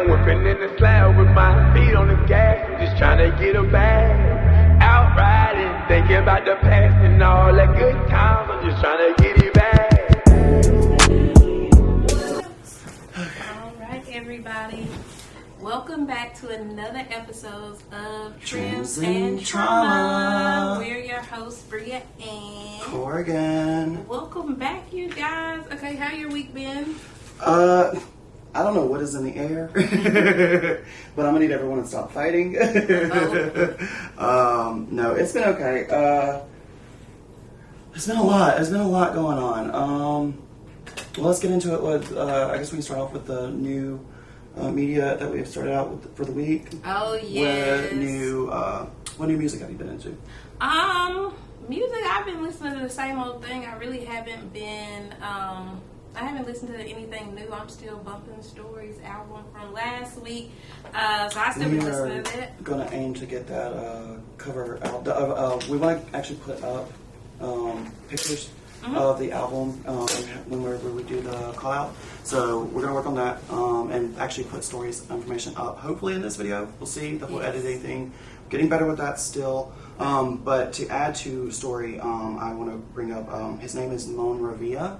I'm whipping in the slab with my feet on the gas. I'm just trying to get a bag. Out riding, thinking about the past and all that good times. I'm just trying to get it back. All right, everybody. Welcome back to another episode of Trims and Trauma. We're your hosts, Bria and Corrigan. Welcome back, you guys. Okay, how your week been? I don't know what is in the air, but I'm gonna need everyone to stop fighting. No, it's been okay. There's been a lot. There's been a lot going on. Well, let's get into it. I guess we can start off with the new media that we have started out with for the week. Oh yes. What new music have you been into? Music. I've been listening to the same old thing. I really haven't been. I haven't listened to anything new. I'm still bumping Stories album from last week, so I still been listening to that. We're gonna aim to get that cover out. We want to actually put up pictures of the album whenever we do the call out. So we're gonna work on that and actually put Stories information up. Hopefully in this video, we'll see the whole editing thing. Getting better with that still. But to add to Story, I want to bring up, his name is Mon Revilla.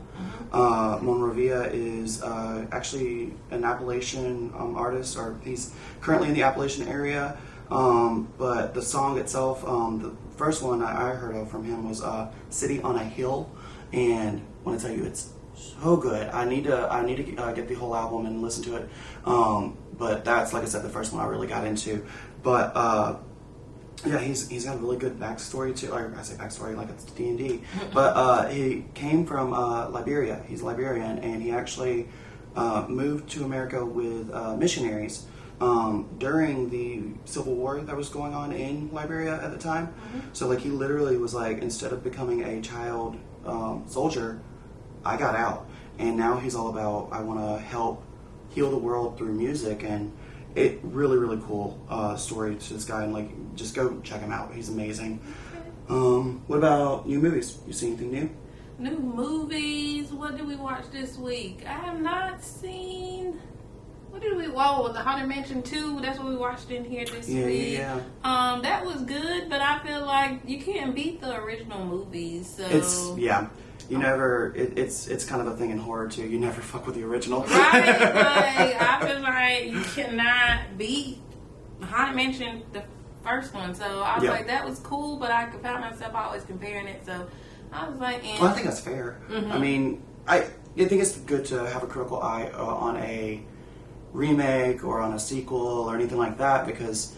Mon Revilla is actually an Appalachian artist, or he's currently in the Appalachian area. But the song itself, the first one I heard of from him was City on a Hill. And I want to tell you, it's so good. I need to get the whole album and listen to it. But that's, like I said, the first one I really got into. But yeah, he's got a really good backstory too. Or I say backstory like it's D&D. But he came from Liberia. He's Liberian, and he actually moved to America with missionaries during the Civil War that was going on in Liberia at the time. So like he literally was like, instead of becoming a child soldier, I got out, and now he's all about, I want to help heal the world through music. And it really cool story to this guy, and like just go check him out. He's amazing. What about new movies? You see anything new? New movies? What did we watch this week? I have not seen. What did we? Whoa, the Haunted Mansion 2. That's what we watched in here this week. Yeah. That was good, but I feel like you can't beat the original movies. So You never. It's kind of a thing in horror too. You never fuck with the original. Right. Like, I feel like you cannot beat Haunted Mansion, the first one. So I was like, that was cool, but I found myself always comparing it. So I was like, well, I think that's fair. I mean, I think it's good to have a critical eye on a remake or on a sequel or anything like that, because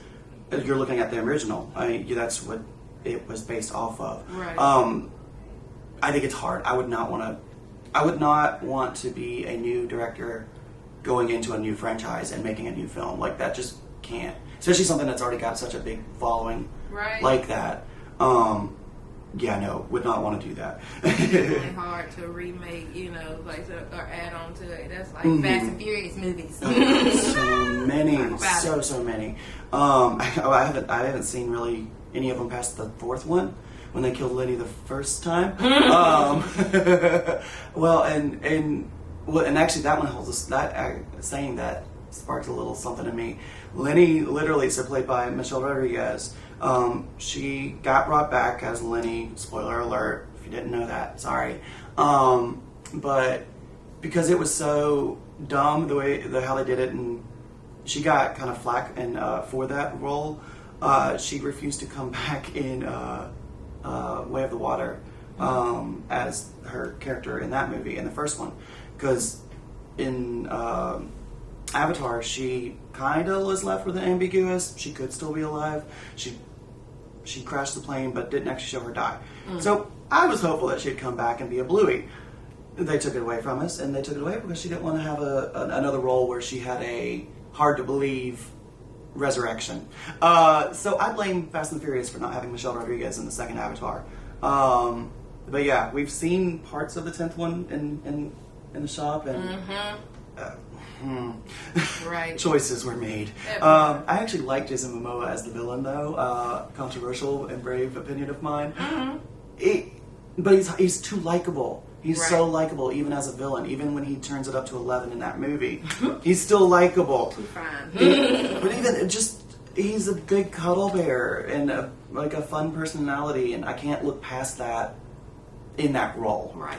you're looking at the original. That's what it was based off of. Right. I think it's hard. I would not want to be a new director going into a new franchise and making a new film. Like, that just can't. Especially something that's already got such a big following like that. Would not want to do that. It's really hard to remake, like or add on to it. That's like Fast and Furious movies. So many, so many. I haven't seen really any of them past the fourth one, when they killed Lenny the first time. And actually that one holds us, saying that sparked a little something in me. Lenny, literally, so played by Michelle Rodriguez, she got brought back as Lenny, spoiler alert, if you didn't know that, sorry. But because it was so dumb, how they did it, and she got kind of flack for that role, she refused to come back in Way of the Water as her character in that movie, in the first one, because in Avatar she kind of was left with an ambiguous, she could still be alive, she crashed the plane but didn't actually show her die. So I was hopeful that she'd come back and be a Bluey. They took it away from us, and they took it away because she didn't want to have another role where she had a hard to believe resurrection. So I blame Fast and the Furious for not having Michelle Rodriguez in the second Avatar. But yeah, we've seen parts of the 10th one in the shop, and right. Choices were made. I actually like Jason Momoa as the villain, though. Controversial and brave opinion of mine. But he's too likable. He's Right. so likable, even as a villain. Even when he turns it up to 11 in that movie, he's still likable. Too fine. But even he's a big cuddle bear and like a fun personality, and I can't look past that in that role. Right.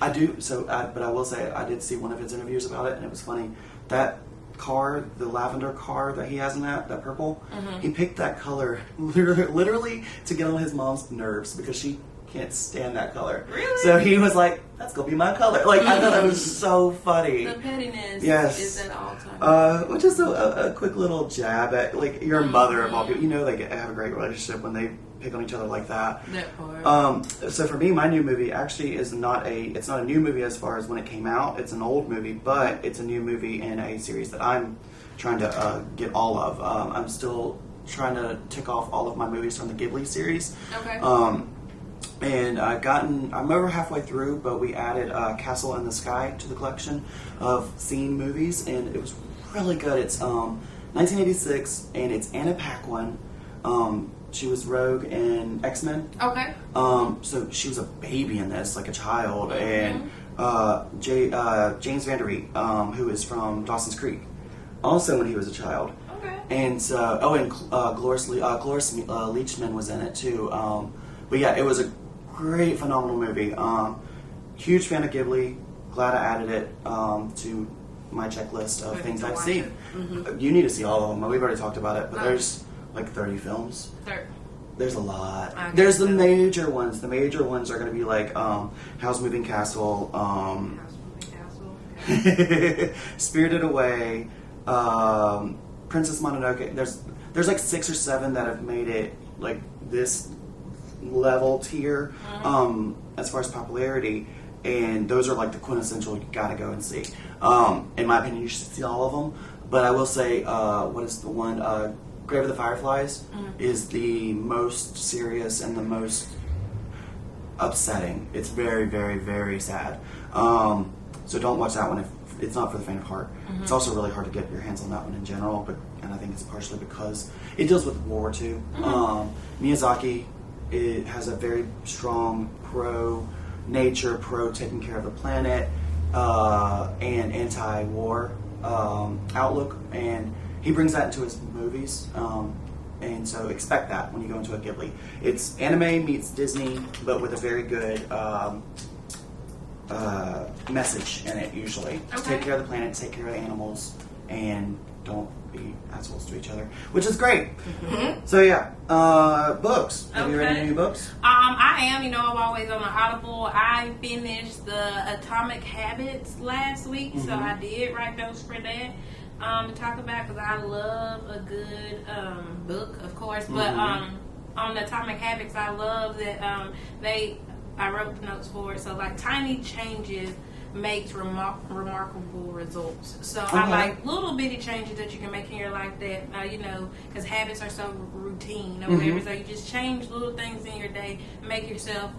I do. But I will say I did see one of his interviews about it, and it was funny. That car, the lavender car that he has in that purple, he picked that color literally to get on his mom's nerves because she can't stand that color. Really? So he was like, "That's gonna be my color." Like I thought that was so funny. The pettiness Yes. is at all times. Which is a quick little jab at like your mother of all people. You know they have a great relationship when they pick on each other like that. That part. So for me, my new movie actually is it's not a new movie as far as when it came out. It's an old movie, but it's a new movie in a series that I'm trying to get all of. I'm still trying to tick off all of my movies from the Ghibli series. Okay. And I'm over halfway through, but we added Castle in the Sky to the collection of scene movies, and it was really good. It's 1986, and it's Anna Paquin. She was Rogue in X-Men. Okay. So she was a baby in this, like a child, and James Van Der Beek, who is from Dawson's Creek, also when he was a child. Okay. And Cloris Leachman was in it too. But yeah, it was a great, phenomenal movie. Huge fan of Ghibli. Glad I added it to my checklist of things I've seen. You need to see all of them. We've already talked about it, but there's like 30 films. There's a lot. There's the major ones. The major ones are going to be like Howl's Moving Castle, Spirited Away, Princess Mononoke. There's like 6 or 7 that have made it like this level tier as far as popularity, and those are like the quintessential you gotta go and see. In my opinion, you should see all of them, but I will say what is the one Grave of the Fireflies is the most serious and the most upsetting. It's very, very, very sad. So don't watch that one if it's not for the faint of heart. It's also really hard to get your hands on that one in general, and I think it's partially because it deals with World War II. Miyazaki, it has a very strong pro-nature, pro-taking care of the planet, and anti-war outlook, and he brings that into his movies, and so expect that when you go into a Ghibli. It's anime meets Disney, but with a very good message in it, usually. Okay. Take care of the planet, take care of the animals, and don't be assholes to each other, which is great. So yeah, books. Have you read any new books? I am. I'm always on the Audible. I finished the Atomic Habits last week, so I did write notes for that to talk about because I love a good book, of course. But on the Atomic Habits, I love that I wrote the notes for it. So like tiny changes makes remarkable results. So I like little bitty changes that you can make in your life that, because habits are so routine or whatever. So you just change little things in your day, make yourself,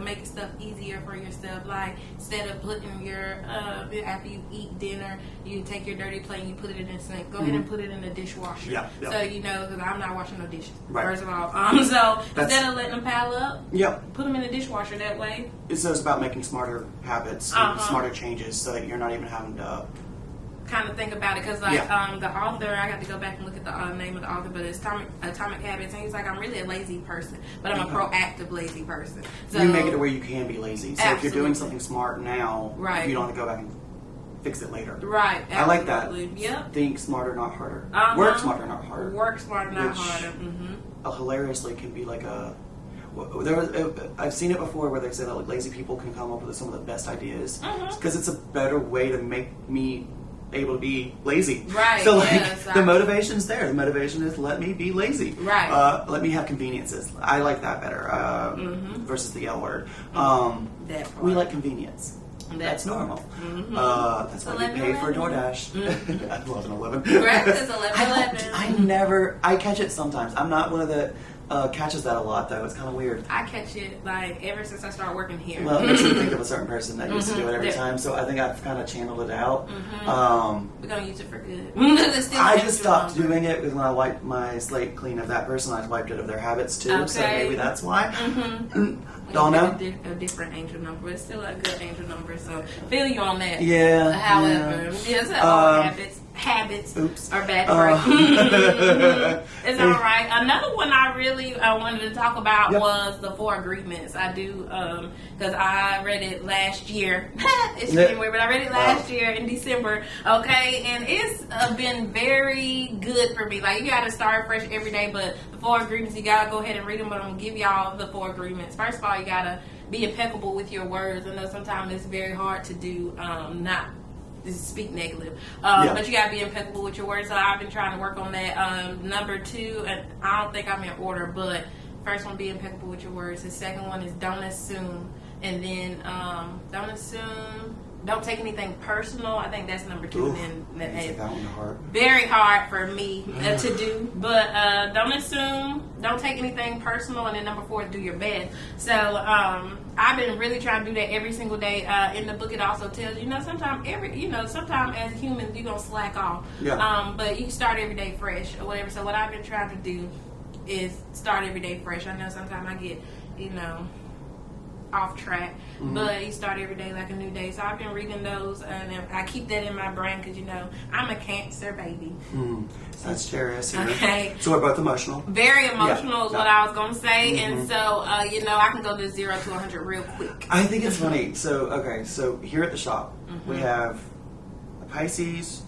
make stuff easier for yourself. Like instead of putting your, after you eat dinner, you take your dirty plate and you put it in the sink. Go ahead and put it in the dishwasher. Yeah. So, because I'm not washing no dishes, Right. first of all. So instead of letting them pile up, put them in the dishwasher that way. So it's about making smarter habits, smarter changes, so that you're not even having to kind of think about it, because the author, I got to go back and look at the name of the author, but it's Atomic Habits, and he's like, I'm really a lazy person, but I'm a proactive lazy person. So you make it to where you can be lazy. So if you're doing something smart now, you don't have to go back and fix it later. Right. Absolutely. I like that. Yep. Think smarter, not harder. Work smarter, not harder. Work smarter, not harder. Hilariously can be like I've seen it before where they say that like lazy people can come up with some of the best ideas because it's a better way to make me able to be lazy. Right. So the motivation's there. The motivation is let me be lazy. Right. Let me have conveniences. I like that better versus the L word. We like convenience. That's normal. That's why we pay for DoorDash. At 11:11. Breakfast 11:11. I catch it sometimes. I'm not one of the catches that a lot though. It's kind of weird. I catch it like ever since I started working here. Well, it makes me think of a certain person that used to do it every time. So I think I've kind of channeled it out. Because gonna use it for good. I just stopped doing it because when I wiped my slate clean of that person, I wiped it of their habits too. Okay. So maybe that's why. Mm-hmm. Don't know. A different angel number. It's still a good angel number. So feel you on that. Yeah. However, yes, all habits oops. are bad for you. It's all right. Another one I really wanted to talk about was the 4 agreements. I do because I read it last year. It's January, but I read it last year in December. Okay, and it's been very good for me. Like, you got to start fresh every day, but the 4 agreements, you got to go ahead and read them. But I'm gonna give y'all the 4 agreements. First of all, you got to be impeccable with your words. I know sometimes it's very hard to do. Not speak negative, but you gotta be impeccable with your words. So I've been trying to work on that. Number 2, and I don't think I'm in order, but first one, be impeccable with your words. The second one is don't assume, and then don't assume. Don't take anything personal. I think that's number 2. Oof, and then take that one to heart. Very hard for me to do, but don't assume. Don't take anything personal, and then number 4 is do your best. So I've been really trying to do that every single day. In the book, it also tells you, sometimes as humans you're gonna slack off. Yeah. But you can start every day fresh or whatever. So what I've been trying to do is start every day fresh. I know sometimes I get, off track, but you start every day like a new day. So I've been reading those, and I keep that in my brain because I'm a Cancer baby. That's serious. Okay. So we're both emotional. Very emotional is what I was gonna say, and so I can go to 0 to 100 real quick. I think it's funny. So here at the shop we have a Pisces.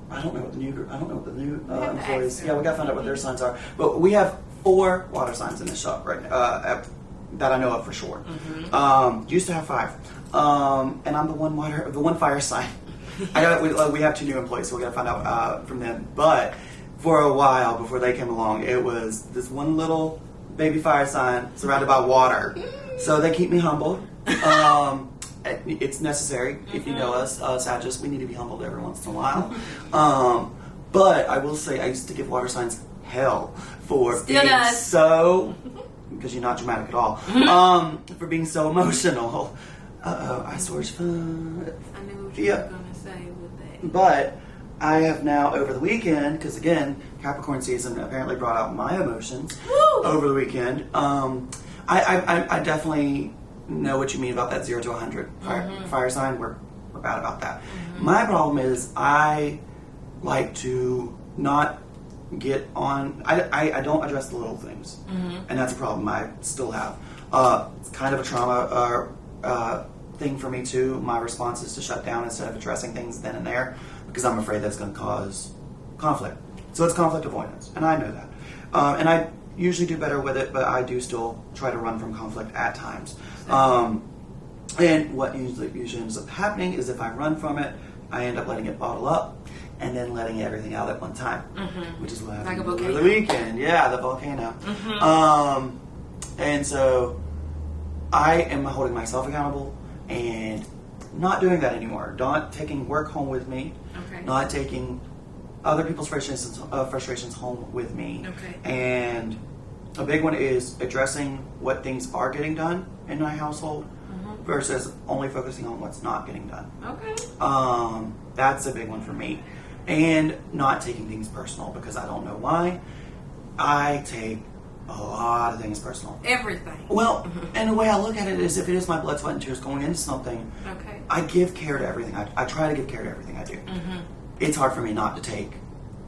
I don't know what the new employees. Yeah, we got to find out what their signs are. But we have 4 water signs in this shop right now. That I know of for sure. Used to have 5, and I'm the one fire sign. We have 2 new employees, so we got to find out from them. But for a while before they came along, it was this one little baby fire sign surrounded by water. So they keep me humbled. It's necessary. If you know us, Sagittarius, we need to be humbled every once in a while. But I will say, I used to give water signs hell for being so. Because you're not dramatic at all. For being so emotional. I swear it's fun. I knew what you were going to say with that. But I have now, over the weekend, because again, Capricorn season apparently brought out my emotions over the weekend. I definitely know what you mean about that 0 to 100 fire sign. We're bad about that. My problem is I like to not get on. I don't address the little things, and that's a problem I still have. It's kind of a trauma thing for me too. My response is to shut down instead of addressing things then and there because I'm afraid that's going to cause conflict. So it's conflict avoidance, and I know that. And I usually do better with it, but I do still try to run from conflict at times. And what usually ends up happening is if I run from it, I end up letting it bottle up and then letting everything out at one time, which is what happened over the weekend. Yeah, the volcano. And so I am holding myself accountable and not doing that anymore. Not taking work home with me. Not taking other people's frustrations home with me. And a big one is addressing what things are getting done in my household versus only focusing on what's not getting done. That's a big one for me. And not taking things personal because I don't know why. I take a lot of things personal. Everything. Well, and the way I look at it is if it is my blood, sweat, and tears going into something, I give care to everything. I try to give care to everything I do. It's hard for me not to take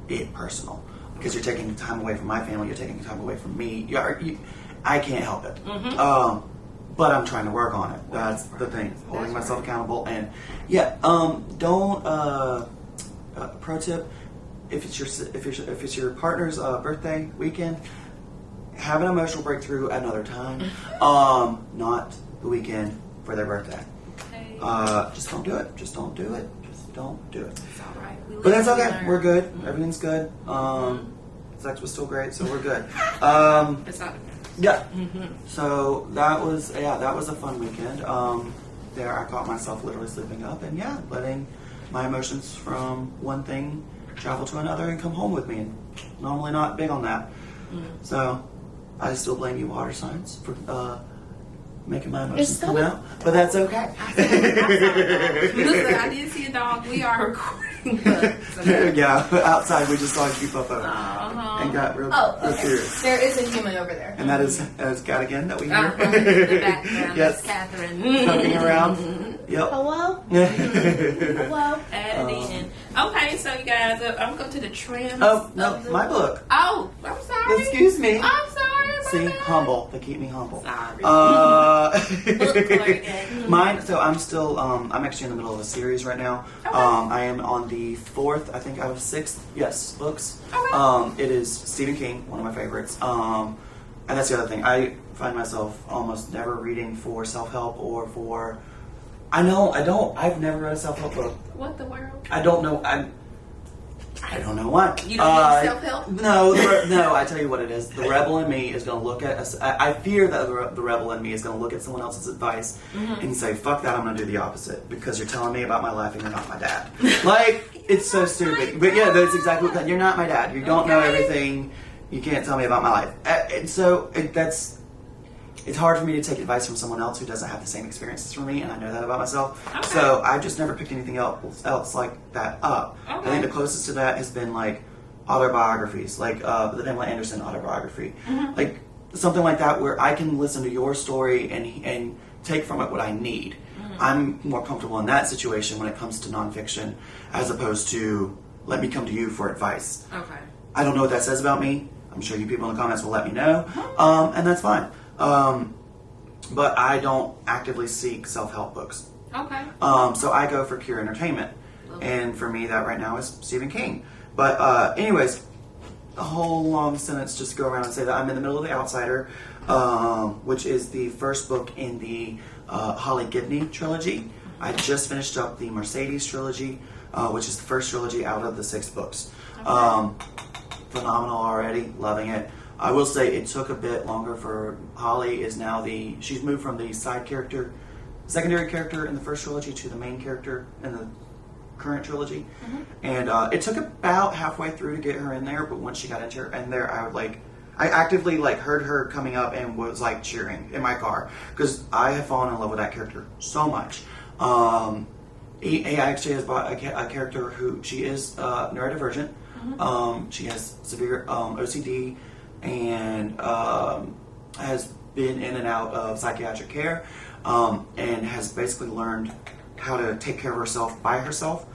it personal because you're taking time away from my family, you're taking time away from me. I can't help it. But I'm trying to work on it. That's the thing. Holding myself accountable. And don't pro tip, if it's your partner's birthday weekend, have an emotional breakthrough another time. Not the weekend for their birthday. Just don't do it. Just don't do it. Just don't do it. It's all right. But that's okay. We're good. Everything's good. Sex was still great, so we're good. It's not. Yeah. So that was a fun weekend. There I caught myself literally slipping up and letting my emotions from one thing travel to another and come home with me. And normally not big on that. So I still blame you water signs for making my emotions come out, but that's okay. Listen, I did see a dog. We are recording. Yeah, outside we just saw you pop up and got real curious. There is a human over there. And that is Katt again that we hear. In the background, Yes. that's Catherine. Poking around. Yep. Hello? Hello. Add it in. Okay, so you guys, I'm going to the trim. Oh, no, my book. Oh, I'm sorry. Excuse me. I'm sorry. See, humble. They keep me humble. Sorry. Mine. So I'm still. I'm actually in the middle of a series right now. Okay. I am on the 4th, I think, out of 6. Yes, books. Okay. It is Stephen King, one of my favorites. And that's the other thing. I find myself almost never reading for self-help or for. I know. I don't. I've never read a self-help book. What the world? I don't know. I don't know what. You don't need self-help? No, no. I tell you what it is. The rebel in me is going to look at. I fear that the rebel in me is going to look at someone else's advice and say, "Fuck that! I'm going to do the opposite because you're telling me about my life and you're not my dad." Like it's so stupid. But yeah, that's exactly what. You're not my dad. You don't know everything. You can't tell me about my life. And so that's. It's hard for me to take advice from someone else who doesn't have the same experiences for me, and I know that about myself. Okay. So I've just never picked anything else like that up. Okay. I think the closest to that has been like autobiographies, like the Pamela Anderson autobiography, like something like that, where I can listen to your story and take from it what I need. I'm more comfortable in that situation when it comes to nonfiction, as opposed to let me come to you for advice. Okay. I don't know what that says about me. I'm sure you people in the comments will let me know, and that's fine. But I don't actively seek self-help books. Okay. So I go for pure entertainment. And for me, that right now is Stephen King. But anyways, a whole long sentence just to go around and say that I'm in the middle of The Outsider, which is the first book in the Holly Gibney trilogy. I just finished up the Mercedes trilogy, which is the first trilogy out of the 6 books. Okay. Phenomenal already, loving it. I will say it took a bit longer for Holly. She's moved from the secondary character in the first trilogy to the main character in the current trilogy. And it took about halfway through to get her in there, but once she got in there, I actively heard her coming up and was cheering in my car because I have fallen in love with that character so much. He actually has bought a character who she is neurodivergent. She has severe OCD. And has been in and out of psychiatric care, and has basically learned how to take care of herself by herself,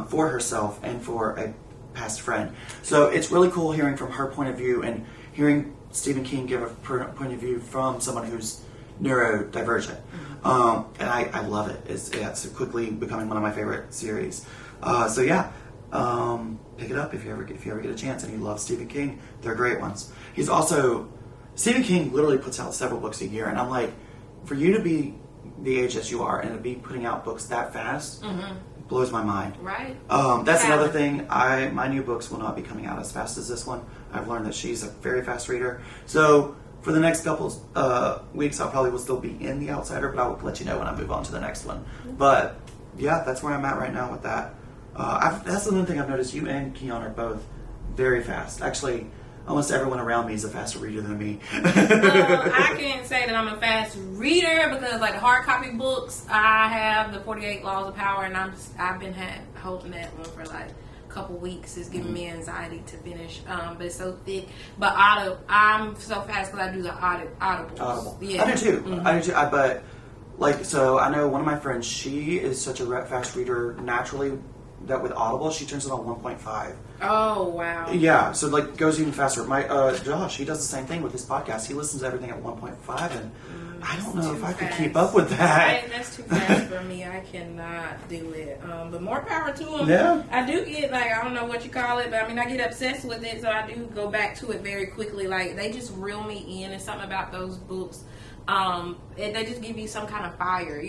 for herself, and for a past friend. So it's really cool hearing from her point of view and hearing Stephen King give a point of view from someone who's neurodivergent. And I love it. It's quickly becoming one of my favorite series. So yeah. Pick it up if you ever get a chance, and you love Stephen King. They're great ones. Stephen King literally puts out several books a year, and I'm like, for you to be the age that you are and to be putting out books that fast blows my mind. Right. That's another thing. My new books will not be coming out as fast as this one. I've learned that she's a very fast reader. So for the next couple weeks, I probably will still be in The Outsider, but I'll let you know when I move on to the next one. But yeah, that's where I'm at right now with that. That's the one thing I've noticed. You and Keon are both very fast. Actually, almost everyone around me is a faster reader than me. I can't say that I'm a fast reader because, hard copy books, I have the 48 Laws of Power, and I've been holding that one for a couple weeks. It's giving me anxiety to finish, but it's so thick. But I'm so fast because I do the audibles. Yeah. I do too. I do too. But so I know one of my friends. She is such a fast reader naturally. That with Audible, she turns it on 1.5. Oh, wow. Yeah, so goes even faster. My Josh, he does the same thing with his podcast. He listens to everything at 1.5, and I don't know if I could keep up with that. That's too fast for me. I cannot do it. But more power to him. Yeah. I do get, I don't know what you call it, but I get obsessed with it, so I do go back to it very quickly. They just reel me in, and something about those books. They just give you some kind of fire,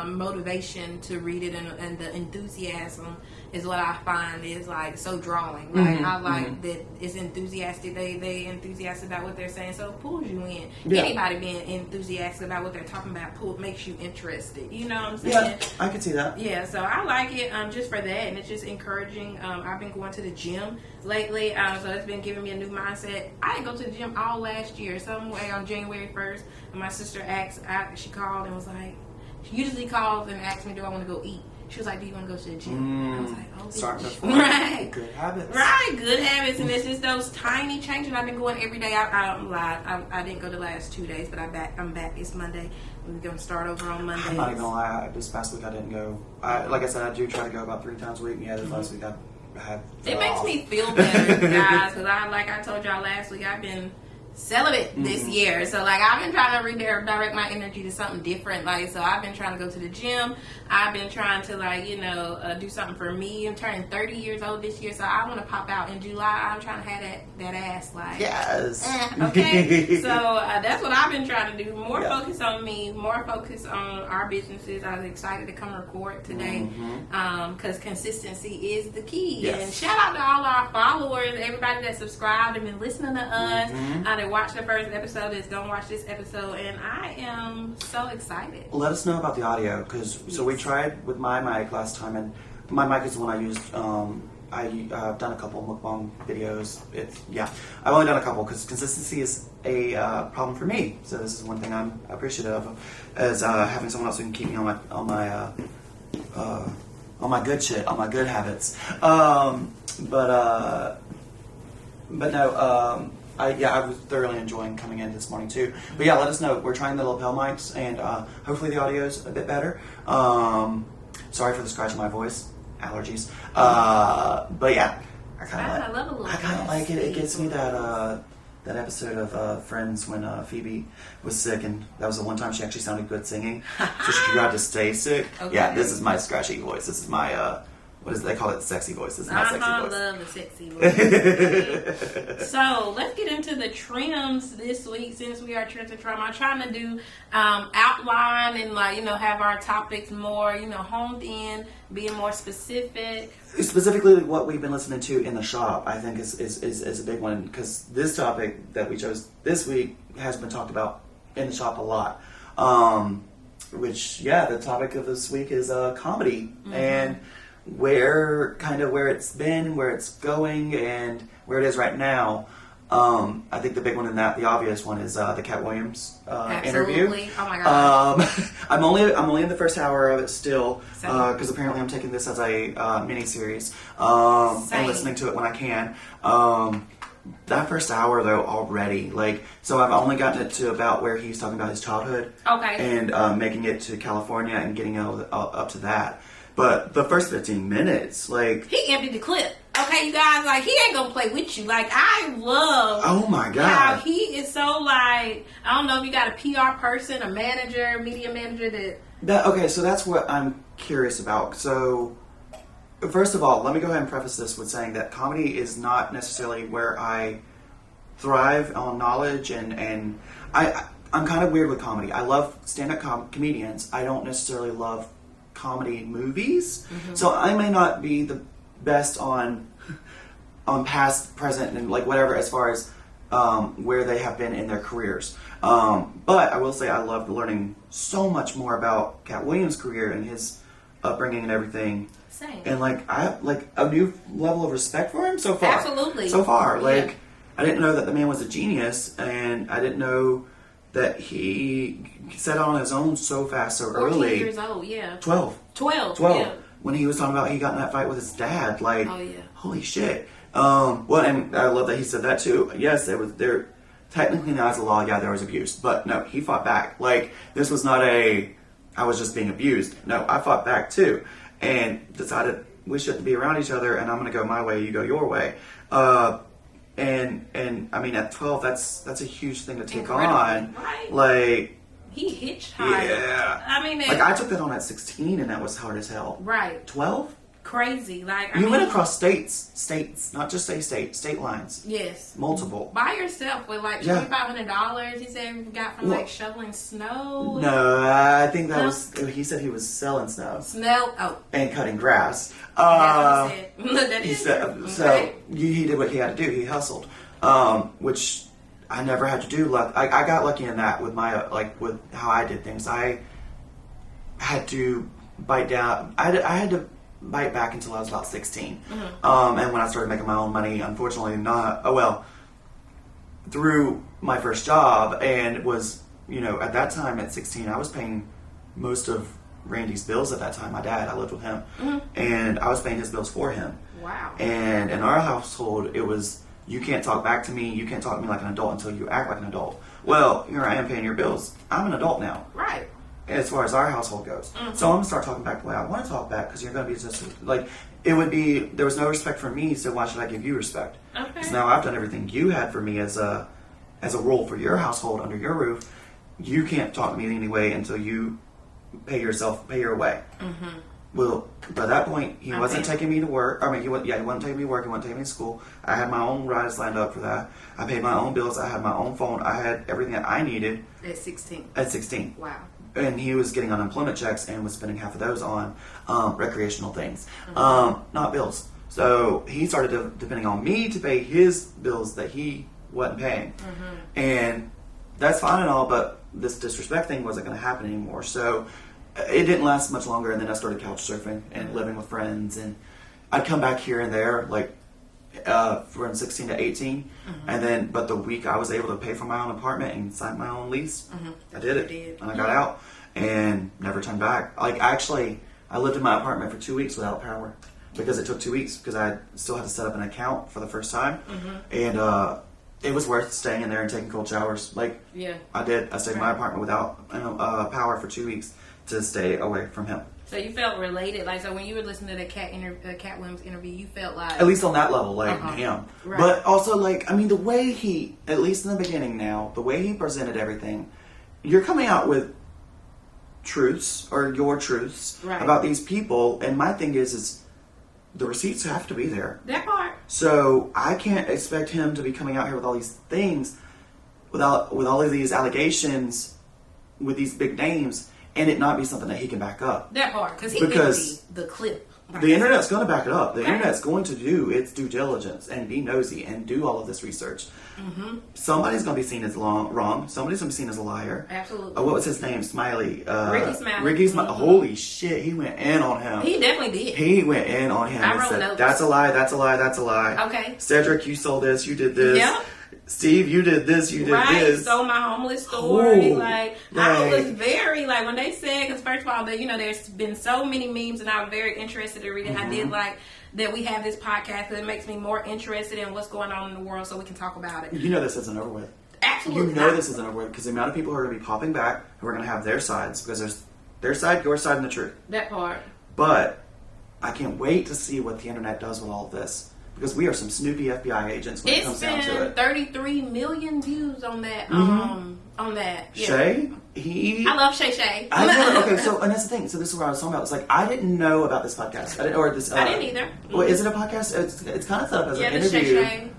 motivation to read it, and the enthusiasm is what I find is so drawing. I like that it's enthusiastic. They enthusiastic about what they're saying, so it pulls you in. Yeah. Anybody being enthusiastic about what they're talking about makes you interested. You know what I'm saying? Yeah, I can see that. Yeah, so I like it just for that, and it's just encouraging. I've been going to the gym lately, so it's been giving me a new mindset. I didn't go to the gym all last year, some way on January 1st, and my sister sister she called and was like, she usually calls and asks me, do I want to go eat? She was like, do you want to go to the gym? I was like, oh, starting to form right. good habits. Right, good habits. And it's just those tiny changes. I've been going every day. I didn't go the last 2 days, but I'm back. It's Monday. We're going to start over on Monday. I'm not even going to lie. This past week I didn't go. Like I said, I do try to go about 3 times a week. Yeah, this last week I had it makes me feel better, guys, because like I told y'all last week, I've been celibate this year. So, like, I've been trying to redirect my energy to something different. Like, so I've been trying to go to the gym. I've been trying to, like, do something for me. I'm turning 30 years old this year, so I want to pop out in July. I'm trying to have that ass, like, yes. Okay. So that's what I've been trying to do. More focus on me, more focus on our businesses. I was excited to come record today because consistency is the key. Yes. And shout out to all our followers, everybody that subscribed and been listening to us. That watched the first episode, that's gonna watch this episode, and I am so excited. Let us know about the audio, because so we tried with my mic last time, and my mic is the one I used. I've done a couple mukbang videos. I've only done a couple because consistency is a problem for me. So this is one thing I'm appreciative of, is having someone else who can keep me on my good shit, on my good habits. But no. I was thoroughly enjoying coming in this morning too. But yeah, let us know. We're trying the lapel mics, and hopefully the audio's a bit better. Sorry for the scratch in my voice, allergies. But yeah, I kind of like it. It gives me that episode of Friends when Phoebe was sick, and that was the one time she actually sounded good singing. So she tried to stay sick. Okay. Yeah, this is my scratchy voice. This is my what is it? They call it sexy voice. This is my sexy voice. I love the sexy voice. So let's get into the trims this week. Since we are Trends and Trim, I'm trying to do outline and have our topics more honed in, being more specific. Specifically, what we've been listening to in the shop, I think is a big one, because this topic that we chose this week has been talked about in the shop a lot. The topic of this week is comedy and where it's been, where it's going, and where it is right now. I think the big one in that, the obvious one, is the Katt Williams interview. Oh my god! I'm only in the first hour of it still, because apparently I'm taking this as a mini series and listening to it when I can. That first hour though, already, so I've only gotten it to about where he's talking about his childhood, and making it to California and getting up to that. But the first 15 minutes, he emptied the clip. Okay, you guys, he ain't gonna play with you. I love oh my god, how he is so I don't know if you got a PR person, a manager, media manager so that's what I'm curious about. So first of all, let me go ahead and preface this with saying that comedy is not necessarily where I thrive on knowledge, and I'm kind of weird with comedy. I love stand-up comedians. I don't necessarily love comedy movies, so I may not be the best on past, present, and whatever as far as where they have been in their careers. But I will say I loved learning so much more about Katt Williams' career and his upbringing and everything. Same. And I have a new level of respect for him so far. Absolutely. So far, I didn't know that the man was a genius, and I didn't know that he set out on his own so fast, so 14 early. 14 years old, yeah. 12. 12. Yeah. When he was talking about he got in that fight with his dad, oh yeah, holy shit. And I love that he said that too. Yes, there technically now as a law, there was abuse, but no, he fought back. This was not I was just being abused. No, I fought back too, and decided we shouldn't be around each other, and I'm gonna go my way, you go your way. And I mean, at 12, that's a huge thing to take on. Right. He hitchhiked. Yeah. I mean, I took that on at 16, and that was hard as hell. Right. 12? Crazy. You went across states, not just state lines. Yes. Multiple. By yourself with $2,500. He said you got from shoveling snow. No, I think that was. He said he was selling snow. And cutting grass. That's what he said. So he did what he had to do. He hustled, which I never had to do. I got lucky in that with my with how I did things. I had to bite down. I had to bite back until I was about 16. And when I started making my own money, unfortunately through my first job, and was at that time at 16, I was paying most of Randy's bills at that time. My dad, I lived with him, and I was paying his bills for him. Wow. And in our household, it was, you can't talk back to me, you can't talk to me like an adult until you act like an adult. Well, here I am paying your bills. I'm an adult now. Right. As far as our household goes. So I'm going to start talking back the way I want to talk back, because you're going to be just, like, it would be, there was no respect for me, so why should I give you respect? Okay. Because now I've done everything you had for me as a role for your household under your roof. You can't talk to me anyway until you pay your way. Well, by that point, he wasn't taking me to work. I mean, he wasn't taking me to work. He wasn't taking me to school. I had my own rides lined up for that. I paid my own bills. I had my own phone. I had everything that I needed. At 16. At 16. Wow. And he was getting unemployment checks and was spending half of those on recreational things, not bills. So he started depending on me to pay his bills that he wasn't paying. And that's fine and all, but this disrespect thing wasn't going to happen anymore. So it didn't last much longer, and then I started couch surfing and living with friends, and I'd come back here and there, like from 16 to 18, and then, but the week I was able to pay for my own apartment and sign my own lease, I did it, and I got out and never turned back. Like, actually, I lived in my apartment for 2 weeks without power, because it took 2 weeks, because I still had to set up an account for the first time, and it was worth staying in there and taking cold showers. Like, I did. I stayed in my apartment without power for 2 weeks to stay away from him. So you felt related, like, so when you were listening to the Katt Williams interview, you felt like, at least on that level, like him. Right. But also, like, I mean, the way he, at least in the beginning now, the way he presented everything, you're coming out with truths, or your truths, about these people, and my thing is the receipts have to be there. That part. So I can't expect him to be coming out here with all these things, with all of these allegations, with these big names, and it not be something that he can back up. That part, because he emptied the clip. The internet's going to back it up. The internet's going to do its due diligence and be nosy and do all of this research. Somebody's going to be seen as wrong. Somebody's going to be seen as a liar. Absolutely. What was his name? Smiley. Ricky Smiley. Ricky Smiley. Holy shit, he went in on him. He definitely did. He went in on him. I and wrote said, notes. that's a lie, that's a lie, that's a lie. Okay. Cedric, you sold this, you did this. Yep. Steve, you did this, you did this. So my homeless story, I right. was very, like, when they said, because first of all, there's been so many memes, and I'm very interested in reading. I did like that we have this podcast, that it makes me more interested in what's going on in the world, so we can talk about it. You know this isn't over with. Absolutely. You know this isn't over with, because the amount of people who are going to be popping back, who are going to have their sides, because there's their side, your side, and the truth. That part. But I can't wait to see what the internet does with all of this. Because we are some snoopy FBI agents when it comes down to it. It's been 33 million views on that. On that. Yeah. Shay, I love Shay. Okay, so, and that's the thing. So this is what I was talking about. It's like, I didn't know about this podcast. I didn't either. Well, is it a podcast? It's kind of set up as an interview. Shay.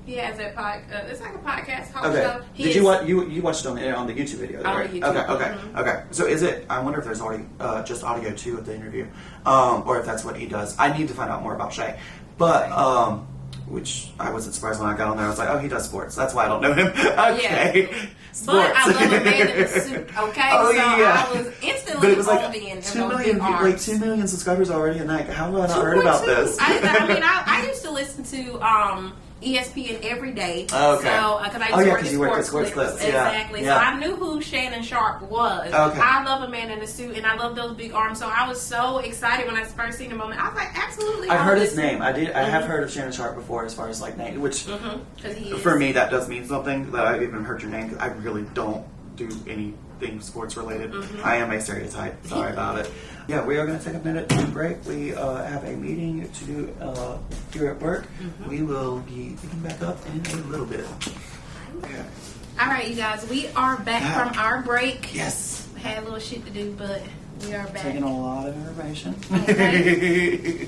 He has a podcast. It's like a podcast show. Did you watch it on the YouTube video? On right? the YouTube. Okay. So is it? I wonder if there's already just audio too of the interview, or if that's what he does. I need to find out more about Shay. But, which I wasn't surprised when I got on there. I was like, oh, he does sports. That's why I don't know him. Okay. Yeah. Sports. But I love a man in a suit, okay? I was instantly but it was like in 2 million, like 2 million subscribers already, and like, how have I not heard about this? I used to listen to ESPN every day. Oh, okay. So, because you work at Sports Clips. Exactly. Yeah. So I knew who Shannon Sharp was. Okay. I love a man in a suit, and I love those big arms. So I was so excited when I first seen him on there. I was like, absolutely. I've heard his name. I have heard of Shannon Sharp before, as far as like name, which for me that does mean something. That I've even heard your name, because I really don't do anything sports related. I am a stereotype. Sorry about it. Yeah, we are going to take a minute to break. We have a meeting to do here at work. We will be picking back up in a little bit. Okay. All right, you guys, we are back from our break. Yes. We had a little shit to do, but we are back. Taking a lot of information. Okay.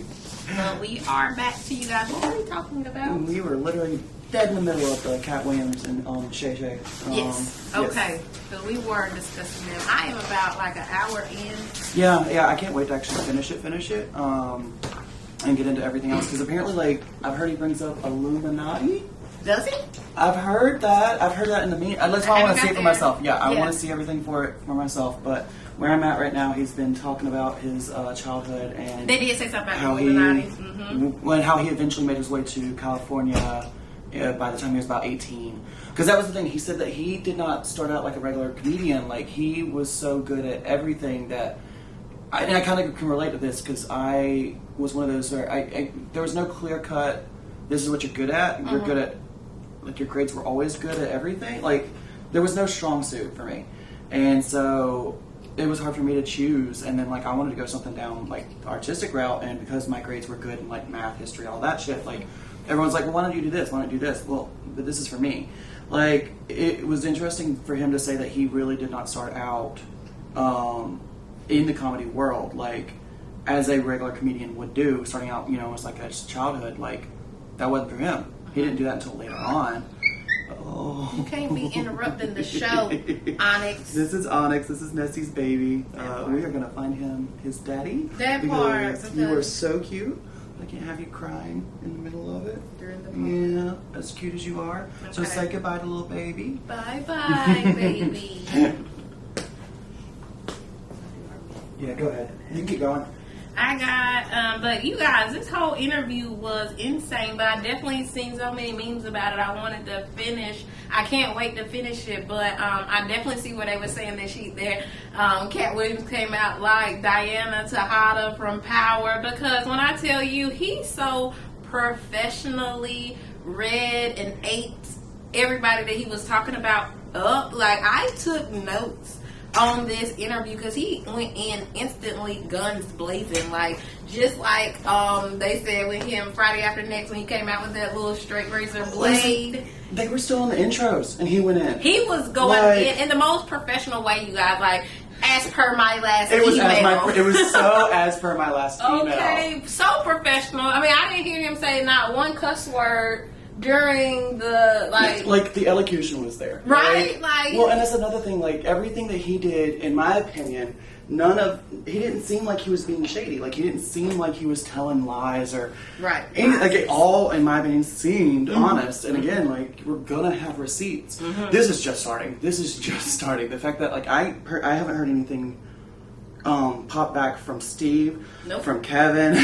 Well, we are back to you guys. What were we talking about? We were literally dead in the middle of the Katt Williams and Shay. Yes. Okay. So we were discussing them. I am about like an hour in. Yeah. I can't wait to actually finish it, and get into everything else. Because apparently, like, I've heard he brings up Illuminati. Does he? I've heard that in the meeting. That's why I want to see it for myself. Yeah, I want to see everything for myself. But where I'm at right now, he's been talking about his childhood, and they did say something about Illuminati. How he eventually made his way to California. by the time he was about 18. Because that was the thing. He said that he did not start out like a regular comedian. Like, he was so good at everything that... and I kind of can relate to this because I was one of those where there was no clear cut, this is what you're good at. You're good at... Like, your grades were always good at everything. Like, there was no strong suit for me. And so... it was hard for me to choose, and then like I wanted to go something down like the artistic route, and because my grades were good in like math, history, all that shit, like everyone's like, well, why don't you do this? Why don't you do this? Well, but this is for me. Like, it was interesting for him to say that he really did not start out in the comedy world like as a regular comedian would do, starting out, you know, as like a childhood. Like, that wasn't for him. He didn't do that until later on. Oh. You can't be interrupting the show, Onyx. This is Onyx. This is Nessie's baby. We are going to find him his daddy. That part. Because you are so cute. I can't have you crying in the middle of it. During the Yeah, as cute as you are. Okay. So say goodbye to little baby. Bye-bye, baby. Yeah, go ahead. You can keep going. I got, but you guys, this whole interview was insane, but I definitely seen so many memes about it. I wanted to finish. I can't wait to finish it, but I definitely see what they were saying that Katt Williams came out like Diana Tejada from Power, because when I tell you, he's so professionally read and ate everybody that he was talking about up. Like, I took notes on this interview because he went in instantly, guns blazing, like just like they said with him Friday After Next when he came out with that little straight razor blade. They were still in the intros and he went in. He was going in the most professional way, you guys. Like, as per my last email. It was so as per my last email. Okay, so professional. I mean, I didn't hear him say not one cuss word during the like the elocution was there, right? Like, well, and that's another thing. Like, everything that he did, in my opinion, he didn't seem like he was being shady. Like, he didn't seem like he was telling lies or right. Like, it all, in my opinion, seemed honest. And again, like, we're gonna have receipts. This is just starting. The fact that like I haven't heard anything pop back from Steve, from Kevin,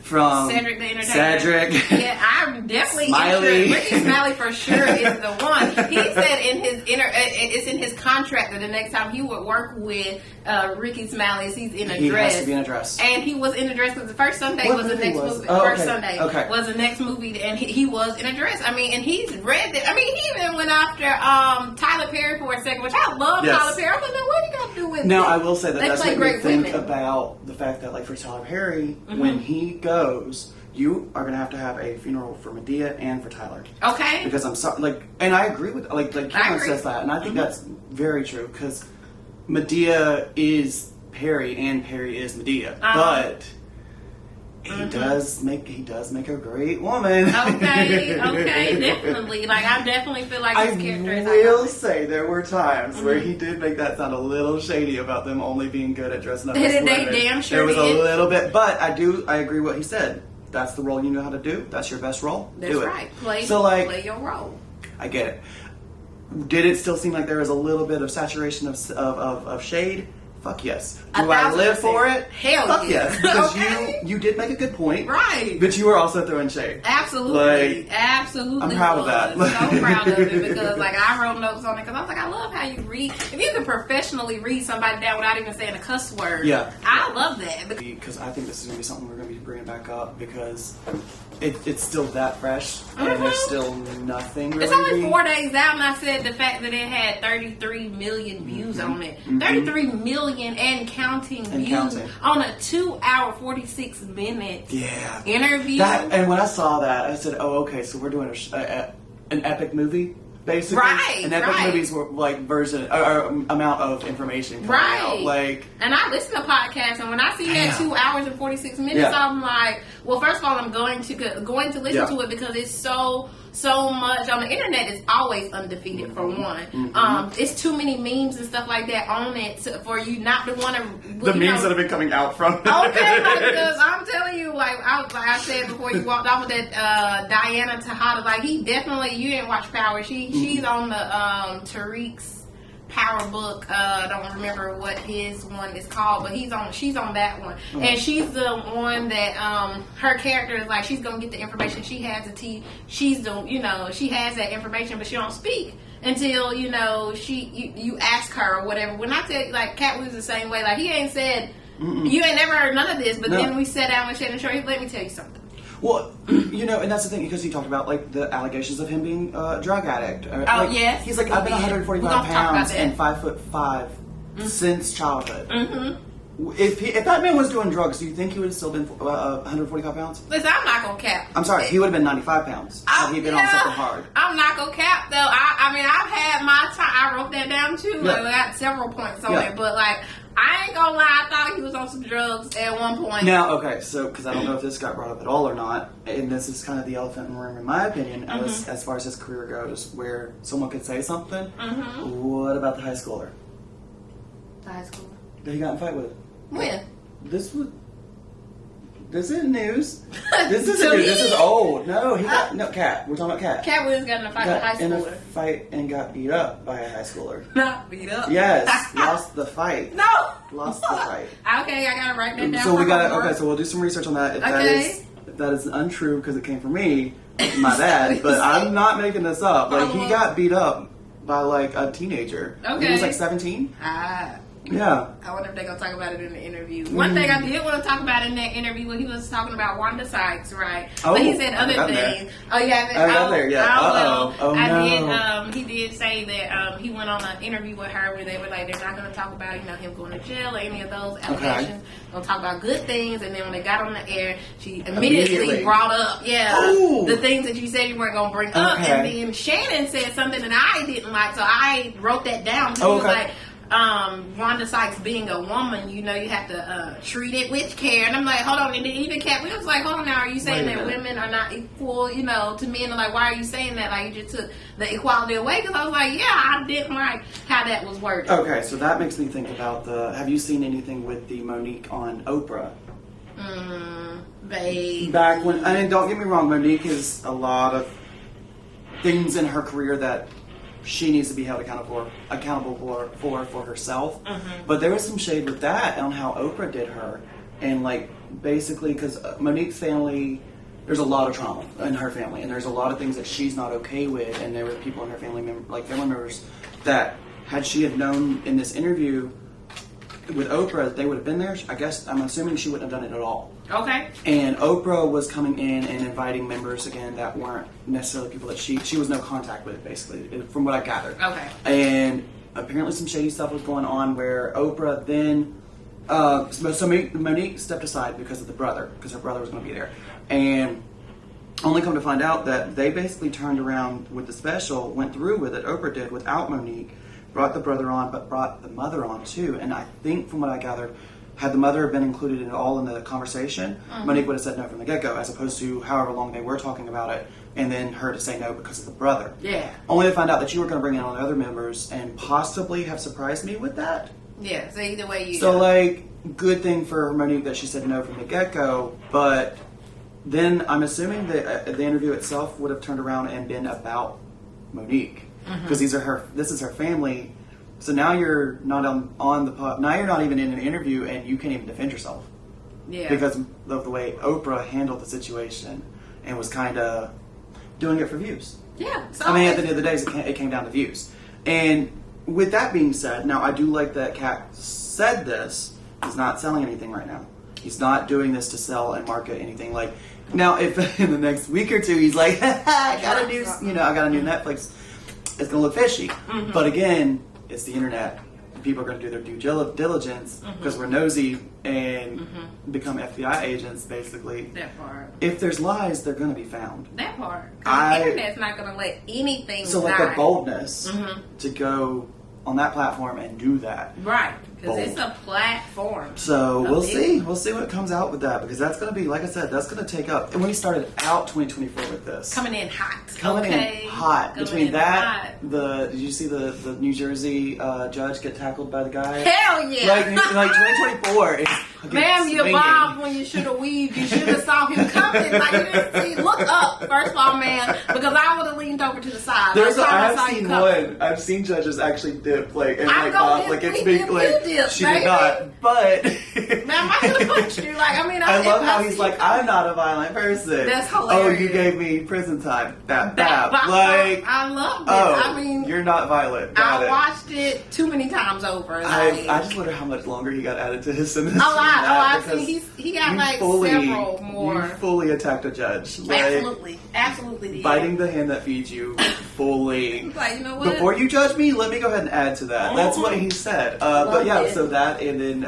from Cedric the Entertainer. Cedric. Yeah, I'm definitely Smiley. Ricky Smiley for sure is the one. He said in his it's in his contract that the next time he would work with Ricky Smiley, he's in a dress. He has to be in a dress. And he was in a dress because the first Sunday was the next movie. First Sunday was the next movie, and he was in a dress. I mean, and he's read that. I mean, he even went after Tyler Perry for a second, which I love. Tyler Perry. I'm like, what are you gonna do with now, this? I will say that they that's play what great you think women. about the fact that, like, for Tyler Perry, when he goes, you are going to have a funeral for Medea and for Tyler. Okay. Because I'm sorry, like, and I agree with, like Cameron says that, and I think that's very true, because Medea is Perry and Perry is Medea, but he does make a great woman. Okay, definitely. Like, I definitely feel like his character is. I will say there were times where he did make that sound a little shady about them only being good at dressing up as women. They damn sure There was did. a little bit, but I agree what he said. That's the role you know how to do. That's your best role. That's do it. right. Play your role. I get it. Did it still seem like there was a little bit of saturation of shade? Fuck yes. Do I live for it? Hell Fuck yeah. yes. Because Okay. you did make a good point. Right. But you were also throwing shade. Absolutely. Absolutely. I'm proud of that. So proud of it because, like, I wrote notes on it because I was like, I love how you read. If you can professionally read somebody down without even saying a cuss word, I love that. Because I think this is going to be something we're going to be bringing back up because it's still that fresh and there's still nothing really. It's only 4 days out, and I said the fact that it had 33 million views on it. 33 million and counting views on a 2-hour 46-minute interview. And when I saw that, I said, "Oh, okay, so we're doing an epic movie." Basically, an epic movies were like version or amount of information coming out. Like, and I listen to podcasts, and when I see that 2 hours and 46 minutes, I'm like, well, first of all, I'm going to listen to it because it's so much on the internet. Is always undefeated for one. It's too many memes and stuff like that on it for you not to want to. The memes that have been coming out from it. Okay, because I'm telling you, like I said before you walked off with that Diana Tejada, like he definitely. You didn't watch Power. She's on the Tariq's Power Book. I don't remember what his one is called, but she's on that one, and she's the one that her character is like she's gonna get the information. She has she's the she has that information, but she don't speak until you ask her or whatever. When I tell you, like, Katt Williams the same way, like he ain't said you ain't never heard none of this, but then we sat down with Shannon Short. Let me tell you something. Well, and that's the thing, because he talked about, like, the allegations of him being a drug addict. Yes. He's like, I've been 145 pounds and 5'5" since childhood. Mm-hmm. If that man was doing drugs, do you think he would have still been 145 pounds? Listen, I'm not gonna cap. I'm sorry, he would have been 95 pounds had he been on something hard. I'm not gonna cap, though. I mean, I've had my time. I wrote that down, too. Like, I got several points on it, but, like, I ain't gonna lie, I thought he was on some drugs at one point. Now, okay, so, because I don't know if this got brought up at all or not, and this is kind of the elephant in the room, in my opinion, as far as his career goes, where someone could say something. What about the high schooler? The high schooler? That he got in a fight with? When? This isn't news. This isn't news. This is old. No, Katt. We're talking about Katt. Katt Williams got in a fight with a high schooler. In a fight and got beat up by a high schooler. Not beat up. Yes, lost the fight. No. Lost the fight. Okay, I gotta write that down. So so we'll do some research on that. If that is untrue because it came from me, my bad. But I'm not making this up. Like, he got beat up by, like, a teenager. Okay. He was like 17. Yeah. I wonder if they're going to talk about it in the interview. One thing I did want to talk about in that interview when he was talking about Wanda Sykes, right? Oh, but he said other things. There. Oh, yeah. I got there, yeah. He did say that he went on an interview with her where they were like, they're not going to talk about, him going to jail or any of those allegations. Okay. Going to talk about good things. And then when they got on the air, she immediately brought up, the things that you said you weren't going to bring up. And then Shannon said something that I didn't like, so I wrote that down. So he was like, Wanda Sykes being a woman, you have to treat it with care. And I'm like, hold on. And then even Katt Williams was like, hold on now, are you saying that women are not equal, to men? And like, why are you saying that? Like, you just took the equality away? Because I was like, I didn't like how that was worded. Okay, so that makes me think about have you seen anything with the Monique on Oprah? Babe. Back when, don't get me wrong, Monique has a lot of things in her career that she needs to be held accountable for herself. But there was some shade with that on how Oprah did her, and like basically because Monique's family, there's a lot of trauma in her family, and there's a lot of things that she's not okay with, and there were people in her family members that had she had known in this interview with Oprah that they would have been there, I guess I'm assuming she wouldn't have done it at all. Okay. And Oprah was coming in and inviting members again that weren't necessarily people that she was no contact with, basically, from what I gathered. Okay. And apparently some shady stuff was going on where Oprah then, so Monique stepped aside because of the brother, because her brother was going to be there. And only come to find out that they basically turned around with the special, went through with it, Oprah did, without Monique, brought the brother on, but brought the mother on too. And I think from what I gathered, had the mother been included in the conversation, Monique would have said no from the get-go, as opposed to however long they were talking about it, and then her to say no because of the brother. Yeah. Only to find out that you were going to bring in all the other members and possibly have surprised me with that. Yeah, so either way you... So, like, good thing for Monique that she said no from the get-go, but then I'm assuming that the interview itself would have turned around and been about Monique. Because this is her family. So now you're not on the pod. Now you're not even in an interview, and you can't even defend yourself. Yeah. Because of the way Oprah handled the situation and was kind of doing it for views. Yeah. So at the end of the day, it came down to views. And with that being said, now I do like that Katt said this. He's not selling anything right now. He's not doing this to sell and market anything. Like now, if in the next week or two he's like, I got a new Netflix. It's going to look fishy. But again, it's the internet. People are going to do their due diligence because we're nosy and become FBI agents, basically. That part. If there's lies, they're going to be found. That part. The internet's not going to let anything So die. like the boldness to go on that platform and do that. Right. Because it's a platform. So we'll see. We'll see what comes out with that, because that's going to be, like I said, that's going to take up. And we started out 2024 with this. Coming in hot. Between that, did you see the New Jersey judge get tackled by the guy? Hell yeah. Like 2024 is ma'am, you bobbed when you should have weaved. You should have saw him coming. Like, you didn't see. Look up, first of all, man, because I would have leaned over to the side. lie. I've seen judges actually dip, like, and I'm like, gonna like dip, it's we big, dip, like, you dip, she baby. did not, but. Now, I could have punched you. Like, I mean, I love how I he's see- like, I'm not a violent person. That's Oh, hilarious. you gave me prison time. Like, I love it. oh, I mean, you're not violent. Got I it. watched it too many times over. I Like, just wonder how much longer he got added to his sentence. a lot. I because think he got you like fully- several more. You fully attacked a judge. Like, Absolutely did. biting the hand that feeds you fully. Like, you know what? Before you judge me, let me go ahead and add to that. That's what he said. But yeah, it. so that, and then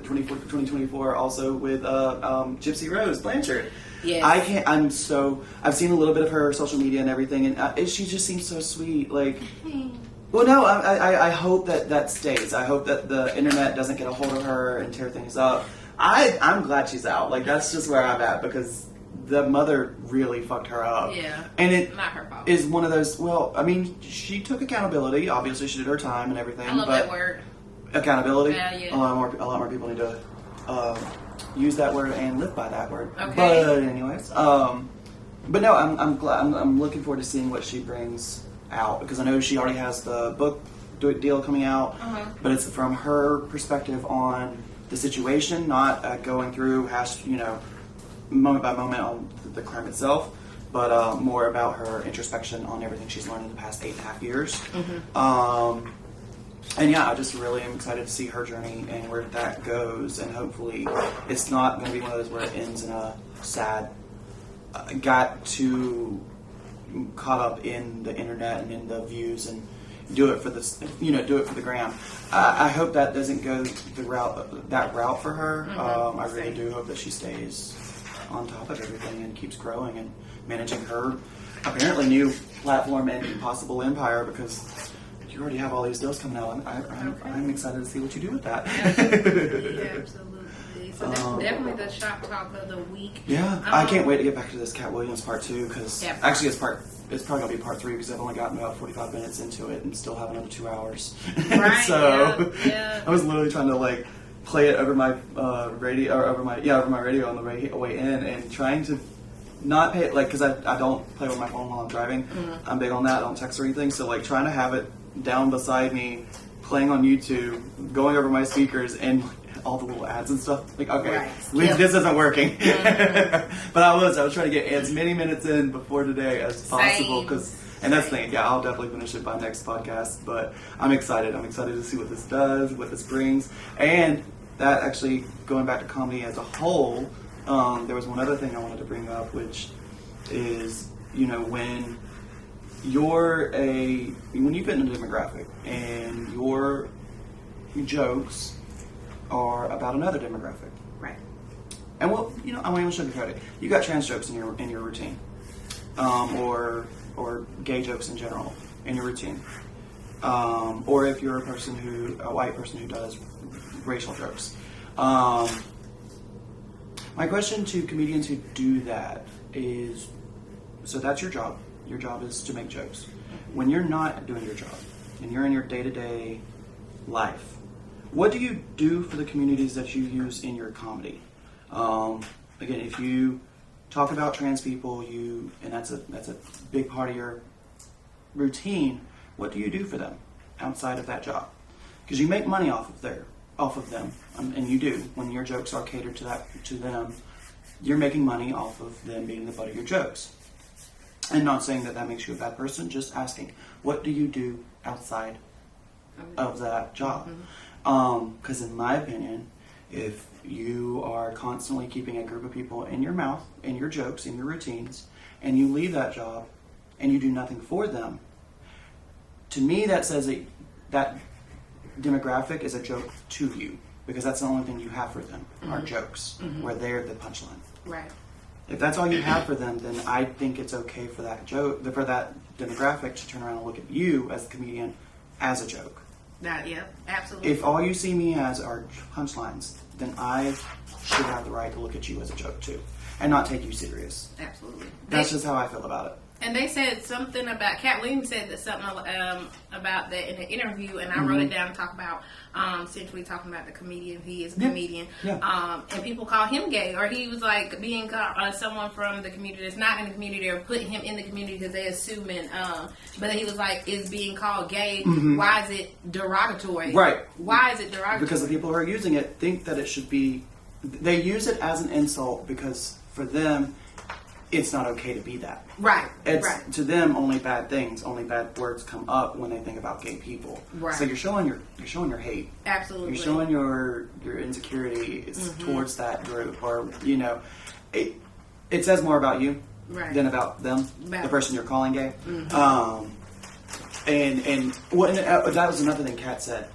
2024 also with Gypsy Rose Blanchard. Yes. I've seen a little bit of her social media and everything, and she just seems so sweet. Like, well, no, I hope that stays. I hope that the internet doesn't get a hold of her and tear things up. I'm glad she's out. Like, that's just where I'm at, because the mother really fucked her up. Yeah. And it Not her fault. is one of those, well, I mean, she took accountability. Obviously, she did her time and everything. I love but that word. Accountability. Yeah. A lot more people need to use that word and live by that word. Okay. But anyways, but no, I'm glad. I'm looking forward to seeing what she brings out, because I know she already has the book deal coming out, but it's from her perspective on the situation, not going through moment by moment on the crime itself, but more about her introspection on everything she's learned in the past 8.5 years. And yeah, I just really am excited to see her journey and where that goes, and hopefully it's not going to be one of those where it ends in a sad, got too caught up in the internet and in the views and do it for the gram. I hope that doesn't go that route for her. I really do hope that she stays on top of everything and keeps growing and managing her apparently new platform and possible empire, because you already have all these deals coming out. I'm excited to see what you do with that. Absolutely. So that's definitely the shop talk of the week. Yeah, I can't wait to get back to this Katt Williams part 2, because actually it's probably going to be part 3, because I've only gotten about 45 minutes into it and still have another 2 hours. Right. So yeah. I was literally trying to like play it over my radio, or over my radio on the way in, and trying to not pay it, like, because I don't play with my phone while I'm driving. I'm big on that. I don't text or anything. So like trying to have it down beside me, playing on YouTube, going over my speakers, and all the little ads and stuff. Like, okay, this isn't working. But I was trying to get as many minutes in before today as possible, and that's the thing. Yeah, I'll definitely finish it by next podcast. But I'm excited. I'm excited to see what this does, what this brings, and that actually going back to comedy as a whole. There was one other thing I wanted to bring up, which is, when when you fit in a demographic and your jokes are about another demographic, right? And well, I'm not even sugarcoat it. You got trans jokes in your routine, or gay jokes in general in your routine, or if you're a white person who does racial jokes. My question to comedians who do that is, so that's your job. Your job is to make jokes. When you're not doing your job and you're in your day-to-day life, what do you do for the communities that you use in your comedy? Again, if you talk about trans people, and that's a big part of your routine, what do you do for them outside of that job? Because you make money off of them, and you do. When your jokes are catered to them, you're making money off of them being the butt of your jokes. And not saying that makes you a bad person, just asking, what do you do outside of that job? Because in my opinion, if you are constantly keeping a group of people in your mouth, in your jokes, in your routines, and you leave that job and you do nothing for them, to me that says that demographic is a joke to you, because that's the only thing you have for them are jokes, where they're the punchline. Right. If that's all you have for them, then I think it's okay for that demographic to turn around and look at you as a comedian as a joke. Yeah, absolutely. If all you see me as are punchlines, then I should have the right to look at you as a joke too, and not take you serious. Absolutely. That's just how I feel about it. And they said something about, Katt Williams said that something about that in an interview, and I wrote it down to talk about, essentially talking about the comedian. He is a comedian. Yeah. And people call him gay, or he was like being someone from the community that's not in the community, or putting him in the community because they assuming, but he was like, is being called gay, why is it derogatory? Right. Why is it derogatory? Because the people who are using it think that it should be, they use it as an insult because for them, it's not okay to be that. Right. It's right. to them only bad things, only bad words come up when they think about gay people. Right. So you're showing your hate. Absolutely. You're showing your insecurity towards that group, or it says more about you than about them, the person you're calling gay. And that was another thing Katt said.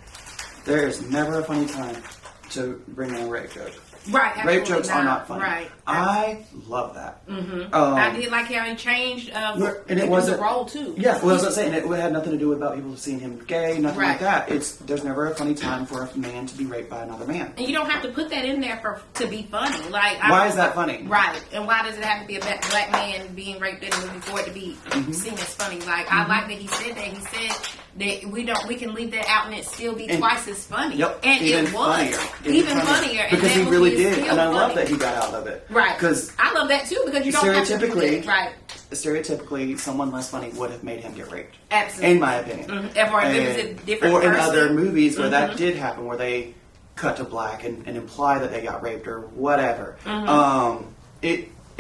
There is never a funny time to bring in a rape joke. Right, rape jokes are not funny. Right, I love that. I did like how he changed and it was the role too. Yeah, well, as I was saying, it had nothing to do with about people seeing him gay, nothing like that. There's never a funny time for a man to be raped by another man. And you don't have to put that in there to be funny. Like, why is that funny? Right, and why does it have to be a black man being raped in a movie for it to be seen as funny? Like, I like that he said that. He said that we can leave that out and it still be twice as funny. Yep, and even it was funnier. even funnier because he really did, and I love that he got out of it. Right, because I love that too, because you don't have to do that. Right. Stereotypically, someone less funny would have made him get raped. Absolutely, in my opinion. Or if it was a different or person. In other movies where that did happen, where they cut to black and imply that they got raped or whatever.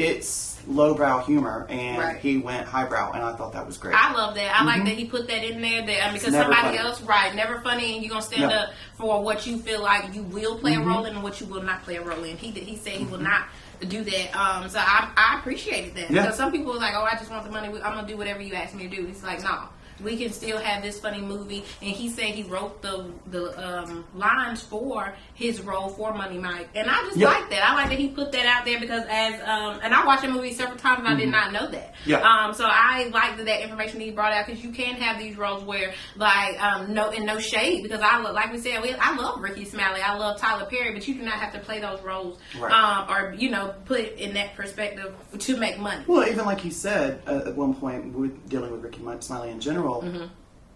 It's lowbrow humor, and he went highbrow, and I thought that was great. I love that. I like that he put that in there, because somebody else, never funny, and you're gonna stand up for what you feel like you will play a role in and what you will not play a role in. He said he will not do that. So I appreciated that, because some people were like, "Oh, I just want the money. I'm gonna do whatever you ask me to do." He's like, "No." We can still have this funny movie, and he said he wrote the lines for his role for Money Mike, and I just like that. I like that he put that out there, because and I watched the movie several times, and I did not know that. So I like that information he brought out, because you can have these roles where no shade, because like we said, I love Ricky Smiley, I love Tyler Perry, but you do not have to play those roles or put it in that perspective to make money. Well, even like he said at one point, with dealing with Ricky Smiley in general.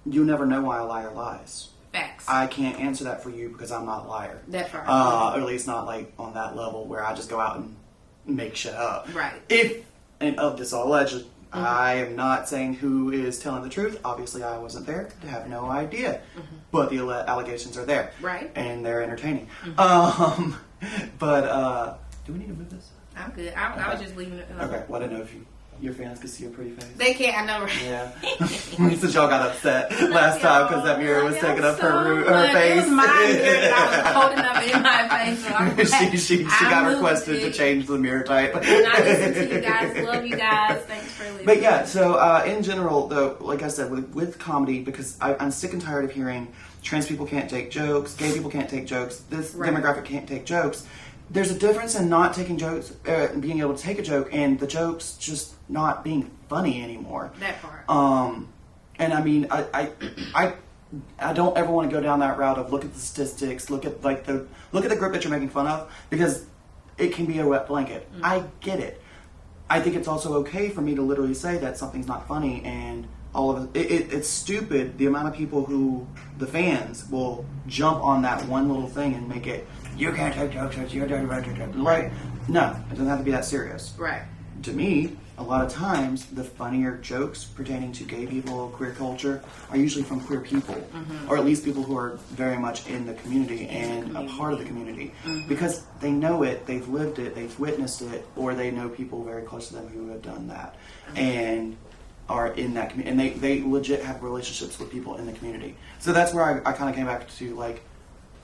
You never know why a liar lies. Facts. I can't answer that for you because I'm not a liar. That's right. Or at least not like on that level where I just go out and make shit up. Right. And of this all alleged, I am not saying who is telling the truth. Obviously, I wasn't there. I have no idea. But the allegations are there. Right. And they're entertaining. But do we need to move this? I'm good. I was just leaving it. Okay. Well, I didn't know if your fans could see your pretty face. They can't. I know. Right? Yeah. Since y'all got upset last time because that mirror was taking up her face. It was my mirror that I was holding up in my face. So she got requested to change the mirror type. And I listen to you guys. Love you guys. Thanks for listening. But yeah, so in general, though, like I said, with comedy, because I'm sick and tired of hearing trans people can't take jokes, gay people can't take jokes, this demographic can't take jokes. There's a difference in not taking jokes, being able to take a joke, and the jokes just not being funny anymore. That part. And I mean, I don't ever want to go down that route of look at the statistics, look at the group that you're making fun of, because it can be a wet blanket. I get it. I think it's also okay for me to literally say that something's not funny, and all of it's stupid the amount of people who, the fans, will jump on that one little thing and make it, you can't take jokes, you're right. No, it doesn't have to be that serious. Right. To me, a lot of times, the funnier jokes pertaining to gay people, queer culture, are usually from queer people. Or at least people who are very much in the community and a part of the community. Because they know it, they've lived it, they've witnessed it, or they know people very close to them who have done that. And are in that community. And they legit have relationships with people in the community. So that's where I kind of came back to, like,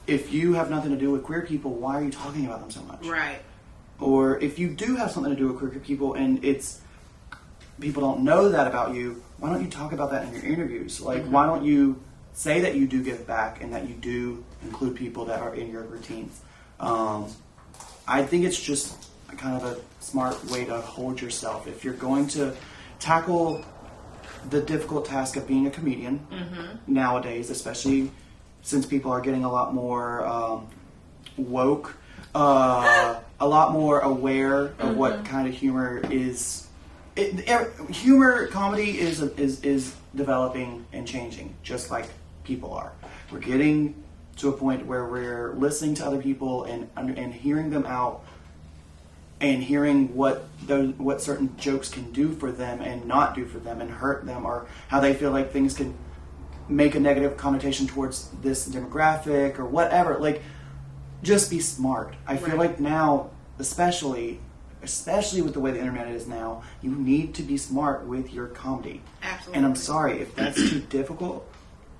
if you have nothing to do with queer people, why are you talking about them so much? Right. Or if you do have something to do with queer people and people don't know that about you, why don't you talk about that in your interviews? Like, why don't you say that you do give back and that you do include people that are in your routines? I think it's just kind of a smart way to hold yourself. If you're going to tackle the difficult task of being a comedian nowadays, especially since people are getting a lot more woke, a lot more aware of what kind of humor is humor, comedy is developing and changing, just like people are. We're getting to a point where we're listening to other people and hearing them out, and hearing what certain jokes can do for them and not do for them and hurt them, or how they feel like things can make a negative connotation towards this demographic or whatever. Like, just be smart. I feel like now, especially with the way the internet is now, you need to be smart with your comedy. Absolutely. And I'm sorry, if that's too difficult,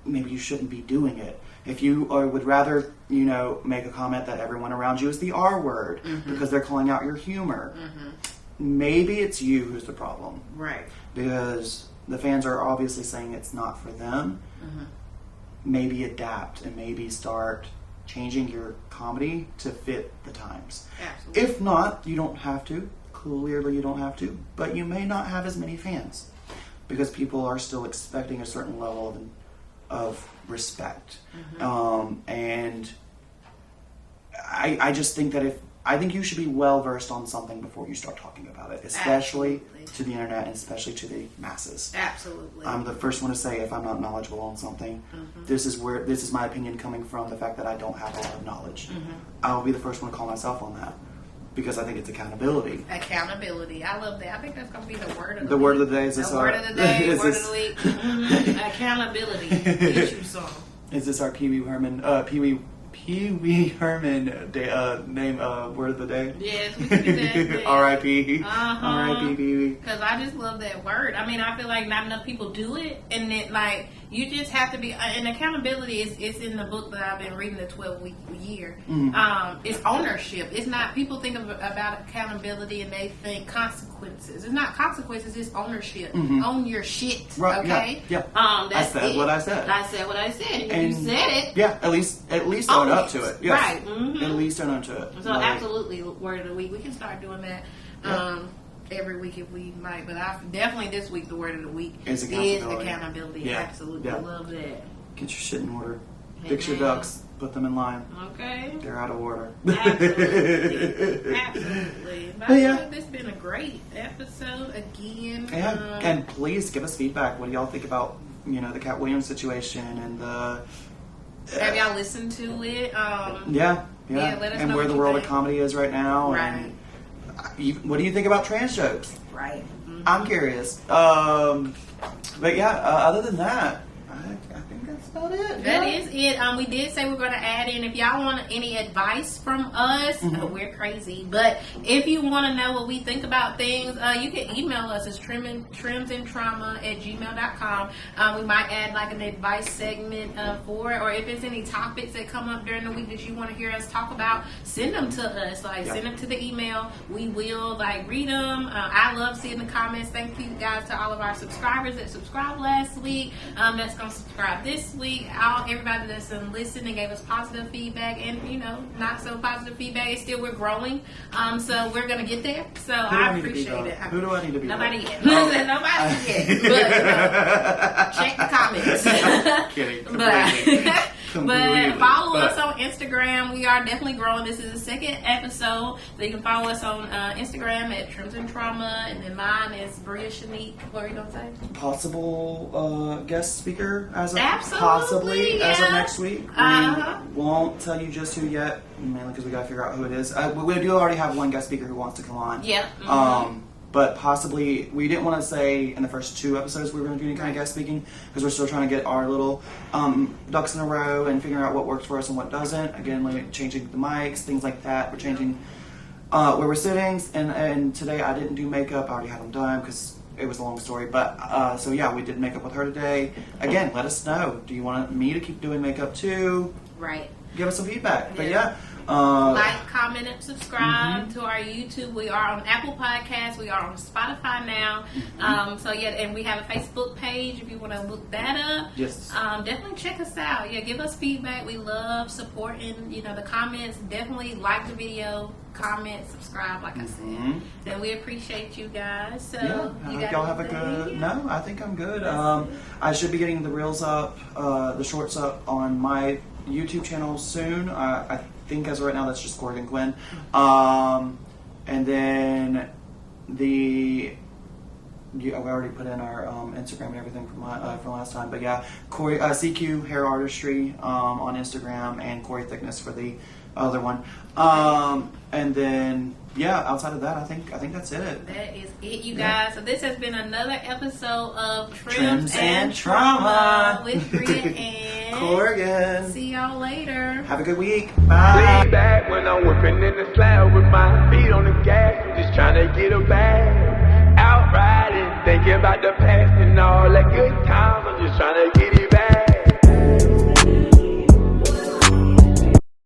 maybe you shouldn't be doing it. If you would rather, make a comment that everyone around you is the R word because they're calling out your humor, maybe it's you who's the problem. Right. Because the fans are obviously saying it's not for them. Maybe adapt and maybe start changing your comedy to fit the times. Absolutely. If not, you don't have to. Clearly you don't have to. But you may not have as many fans because people are still expecting a certain level of respect. And I just think that I think you should be well versed on something before you start talking about it, especially to the internet and especially to the masses. Absolutely. I'm the first one to say if I'm not knowledgeable on something, this is my opinion coming from the fact that I don't have a lot of knowledge. I'll be the first one to call myself on that because I think it's accountability. Accountability. I love that. I think that's going to be the word of the week. The word of the day is this. The word of the day, word of the week. Accountability. Get you some. Is this our Pee Wee Herman name word of the day? Yes, we can do that. R.I.P. R.I.P. Pee Wee. Because I just love that word. I mean, I feel like not enough people do it, and it you just have to be. And accountability is in the book that I've been reading, the 12-week year. It's ownership. It's not people think about accountability and they think consequences. It's not consequences. It's ownership. Own your shit. Right. Okay. Yeah. That's I said what I said. I said what I said. And you said it. Yeah. At least own up to it. Yes. Right. At least own up to it. So absolutely, word of the week. We can start doing that. Every week if we might, but definitely this week the word of the week is accountability. Yeah. Absolutely, I love that. Get your shit in order. Fix your ducks. Put them in line. Okay. They're out of order. Absolutely. Absolutely. But I think this has been a great episode again. Yeah. And please give us feedback. What do y'all think about the Katt Williams situation and the? Have y'all listened to it? Yeah. Let us and know where what the you world think. of comedy is right now. Right. And what do you think about trans jokes? Right. I'm curious. But yeah, other than that, I think that's about it. That is it. We did say we're going to add in, if y'all want any advice from us, we're crazy, but if you want to know what we think about things, you can email us. It's trimsandtrauma@gmail.com. We might add like an advice segment for it, or if there's any topics that come up during the week that you want to hear us talk about, send them to us. Send them to the email. We will read them. I love seeing the comments. Thank you guys to all of our subscribers that subscribed last week. That's going to subscribe this week. Everybody that's listened and gave us positive feedback, and not so positive feedback. It's still, we're growing. So we're going to get there. So I appreciate it. Who do I need to be? Nobody yet. Nobody yet. But check the comments. Kidding. But follow us on Instagram. We are definitely growing. This is the second episode. So you can follow us on Instagram at Trims and Trauma. And then mine is Bria Shanique. What are you going to say? Possible guest speaker as of Absolutely, as of next week. We won't tell you just who yet, mainly because we got to figure out who it is. We do already have one guest speaker who wants to come on. Yeah. But possibly, we didn't want to say in the first 2 episodes we were going to do any kind of guest speaking because we're still trying to get our little ducks in a row and figuring out what works for us and what doesn't. Again, changing the mics, things like that. We're changing where we're sitting. And today I didn't do makeup. I already had them done because it was a long story. But so yeah, we did makeup with her today. Again, let us know. Do you want me to keep doing makeup too? Right. Give us some feedback. But yeah. Like, comment, and subscribe to our YouTube. We are on Apple Podcasts. We are on Spotify now. And we have a Facebook page if you want to look that up. Yes. Definitely check us out. Yeah, give us feedback. We love supporting, the comments. Definitely like the video, comment, subscribe, like I said. And we appreciate you guys. So I hope y'all have a good. No, I think I'm good. I should be getting the reels up, the shorts up on my YouTube channel soon. I think as of right now that's just Corrigan Quinn. And then the we already put in our Instagram and everything from last time. But yeah, Corey CQ Hair Artistry on Instagram, and Corey Thickness for the other one. And then yeah, outside of that, I think that's it. That is it, you guys. So this has been another episode of Trims and Trauma with Bria and Corrigan. See y'all later. Have a good week. Bye. Lean back when I'm whipping in the slab with my feet on the gas. I'm just trying to get a bag. Out riding, thinking about the past and all that good times. I'm just trying to get it.